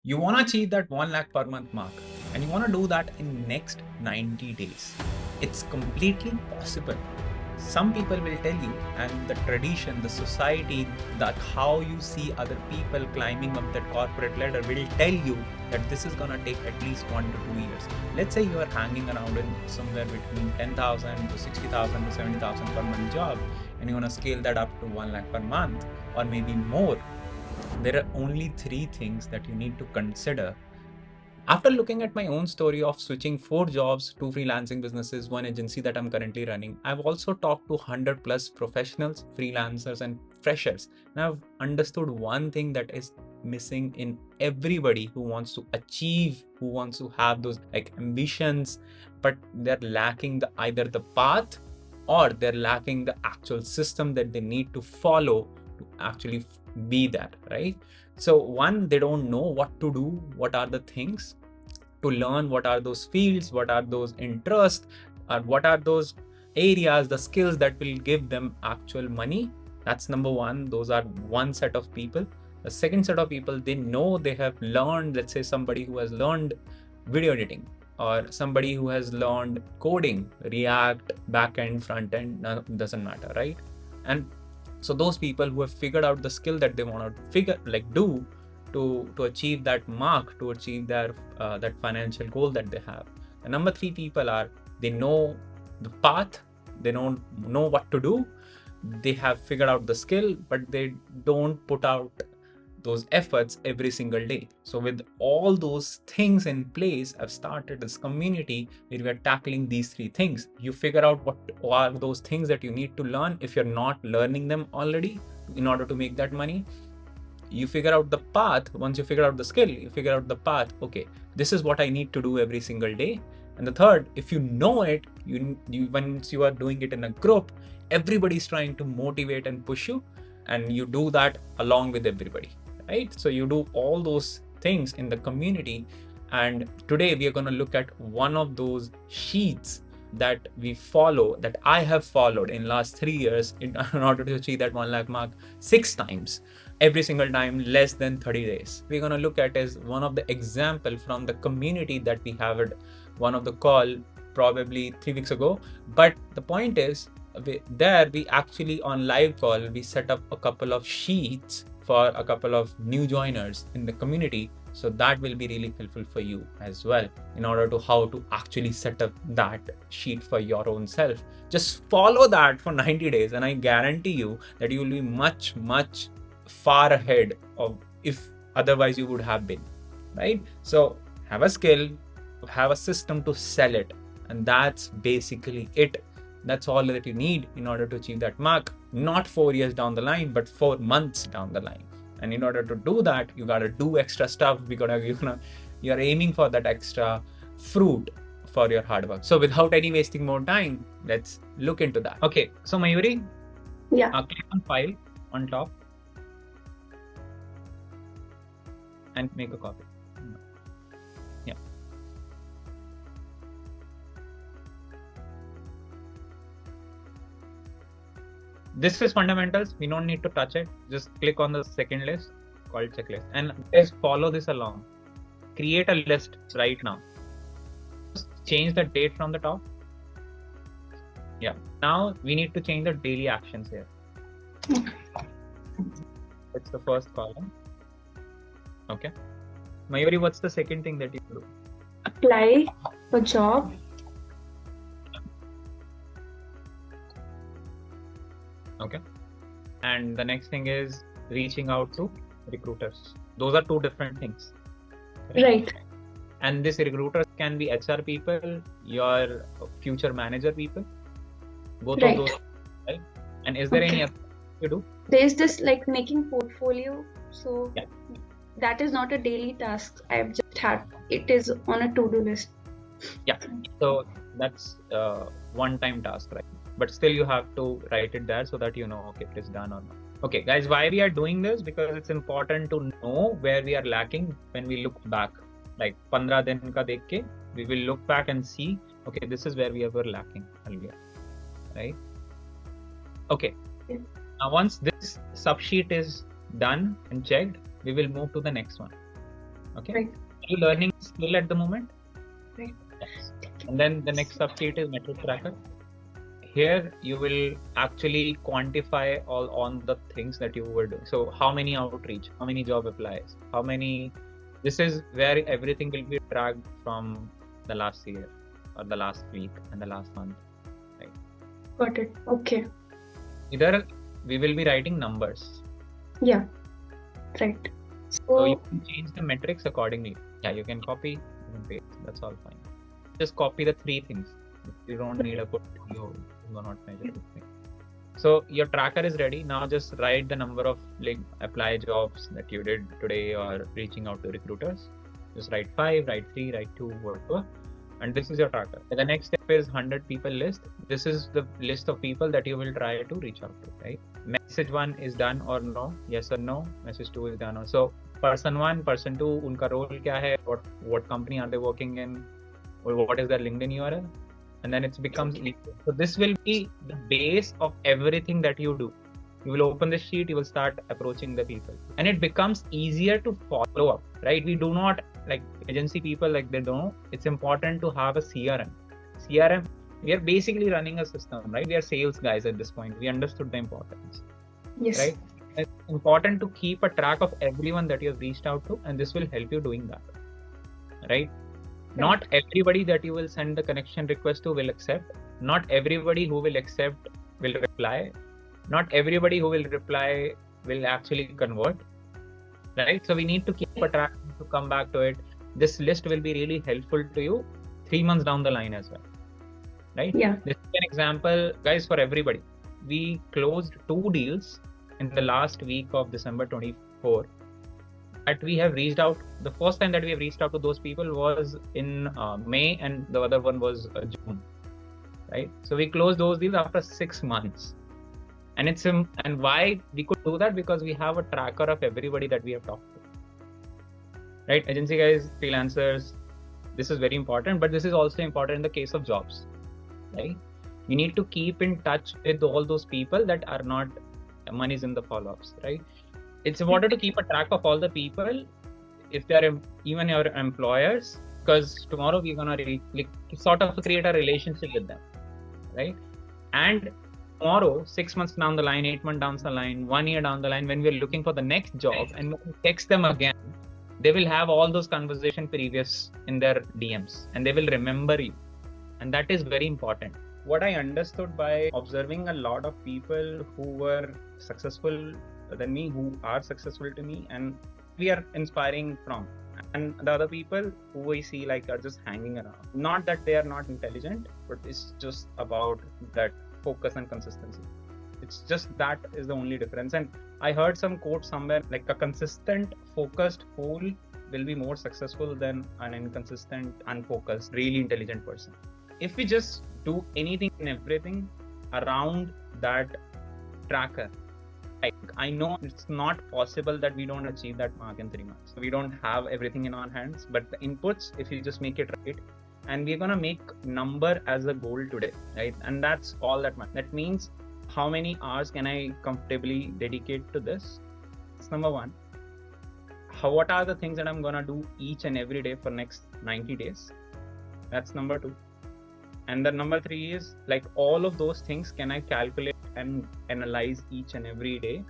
You want to achieve that 1 lakh per month mark, and you want to do that in next 90 days. It's completely possible. Some people will tell you, and the tradition, the society, that how you see other people climbing up that corporate ladder will tell you that this is going to take at least 1 to 2 years. Let's say you are hanging around in somewhere between 10,000 to 60,000 to 70,000 per month job, and you want to scale that up to 1 lakh per month or maybe more. There are only 3 things that you need to consider. After looking at my own story of switching 4 jobs, 2 freelancing businesses, 1 agency that I'm currently running, I've also talked to 100 plus professionals, freelancers, and freshers. And I've understood one thing that is missing in everybody who wants to achieve, who wants to have those like ambitions, but they're lacking either the path or they're lacking the actual system that they need to follow to actually be that, right? So one, they don't know what to do, what are the things to learn, what are those fields, what are those interests, or what are those areas, the skills that will give them actual money. That's number one. Those are one set of people. The second set of people, they know they have learned, let's say somebody who has learned video editing or somebody who has learned coding, React, backend, front end, doesn't matter, right? And so those people who have figured out the skill that they want to do to achieve that mark, to achieve their that financial goal that they have. The number 3 people are, they know the path, they don't know what to do, they have figured out the skill, but they don't put out those efforts every single day. So with all those things in place, I've started this community where we are tackling these 3 things. You figure out what are those things that you need to learn if you're not learning them already in order to make that money. You figure out the path. Once you figure out the skill, you figure out the path. Okay, this is what I need to do every single day. And the third, if you know it, you once you are doing it in a group, everybody's trying to motivate and push you, and you do that along with everybody, right? So you do all those things in the community. And today we are going to look at one of those sheets that we follow, that I have followed in last 3 years in order to achieve that 1 lakh mark 6 times, every single time less than 30 days. We're going to look at is one of the example from the community that we have at one of the call probably 3 weeks ago. But the point is, we actually on live call, we set up a couple of sheets for a couple of new joiners in the community. So that will be really helpful for you as well in order to how to actually set up that sheet for your own self. Just follow that for 90 days and I guarantee you that you will be much, much far ahead of if otherwise you would have been, right? So have a skill, have a system to sell it, and that's basically it. That's all that you need in order to achieve that mark, not 4 years down the line, but 4 months down the line. And in order to do that, you got to do extra stuff. You're aiming for that extra fruit for your hard work. So without any wasting more time, let's look into that. Okay, so Mayuri, Yeah. click on file on top and make a copy. Yeah. This is fundamentals. We don't need to touch it. Just click on the second list called checklist and just follow this along. Create a list right now. Just change the date from the top. Yeah. Now we need to change the daily actions here. It's the first column. Okay. Mayuri, what's the second thing that you do? Apply for job. Okay. And the next thing is reaching out to recruiters. Those are 2 different things. Right. And this recruiters can be HR people, your future manager people, both Right. of those, right? And is there any other you do? There's this like making portfolio. So Yeah. that is not a daily task. I've just had it is on a to-do list. Yeah. So that's one-time task, right? But still you have to write it there so that you know, okay, it is done or not. Okay, guys, why we are doing this? Because it's important to know where we are lacking when we look back. Like 15 din ka dekh ke, we will look back and see, okay, this is where we were lacking earlier, right? Okay. Now once this subsheet is done and checked, we will move to the next one. Okay. Right. Are you learning skill at the moment? Right. Yes. And then the next subsheet is metric tracker. Here you will actually quantify all on the things that you were doing. So how many outreach, how many job applies, how many. This is where everything will be tracked from the last year or the last week and the last month. Right. Got it. Okay. Either we will be writing numbers. Yeah. Right. So you So can change the metrics accordingly. Yeah, you can copy, you can paste. That's all fine. Just copy the three things. You don't need a portfolio. You will not measure everything. So your tracker is ready. Now just write the number of like apply jobs that you did today or reaching out to recruiters. Just write 5, write 3, write 2, whatever. And this is your tracker. The next step is 100 people list. This is the list of people that you will try to reach out to, right? Message 1 is done or no, yes or no. Message 2 is done or so. Person 1, person 2, unka role kya hai? What company are they working in? Or what is their LinkedIn URL? And then it becomes equal. So this will be the base of everything that you do. You will open the sheet, you will start approaching the people, and it becomes easier to follow up, right? We do not like agency people, like they don't know. It's important to have a CRM. CRM, we are basically running a system, right? We are sales guys at this point. We understood the importance, yes. right? It's important to keep a track of everyone that you have reached out to, and this will help you doing that, right? Not everybody that you will send the connection request to will accept. Not everybody who will accept will reply. Not everybody who will reply will actually convert, right? So we need to keep a track to come back to it. This list will be really helpful to you 3 months down the line as well, right? Yeah. This is an example, guys, for everybody. We closed 2 deals in the last week of December 24. That we have reached out. The first time that we have reached out to those people was in May, and the other one was June, right? So we closed those deals after 6 months. And it's and why we could do that, because we have a tracker of everybody that we have talked to, right? Agency guys, freelancers, this is very important, but this is also important in the case of jobs, right? You need to keep in touch with all those people that are not money's in the follow-ups, right? It's important to keep a track of all the people, if they're even your employers, because tomorrow we're gonna sort of create a relationship with them, right? And tomorrow, 6 months down the line, 8 months down the line, 1 year down the line, when we're looking for the next job and when we text them again, they will have all those conversations previous in their DMs and they will remember you. And that is very important. What I understood by observing a lot of people who were successful than me, who are successful to me, and we are inspiring from. And the other people who we see like are just hanging around. Not that they are not intelligent, but it's just about that focus and consistency. It's just that is the only difference. And I heard some quote somewhere like a consistent, focused fool will be more successful than an inconsistent, unfocused, really intelligent person. If we just do anything and everything around that tracker, I know it's not possible that we don't achieve that mark in 3 months. We don't have everything in our hands, but the inputs, if you just make it right, and we're going to make number as a goal today, right? And that's all that matters. That means how many hours can I comfortably dedicate to this? That's number one. What are the things that I'm going to do each and every day for next 90 days? That's number 2. And the number 3 is like all of those things, can I calculate and analyze each and every day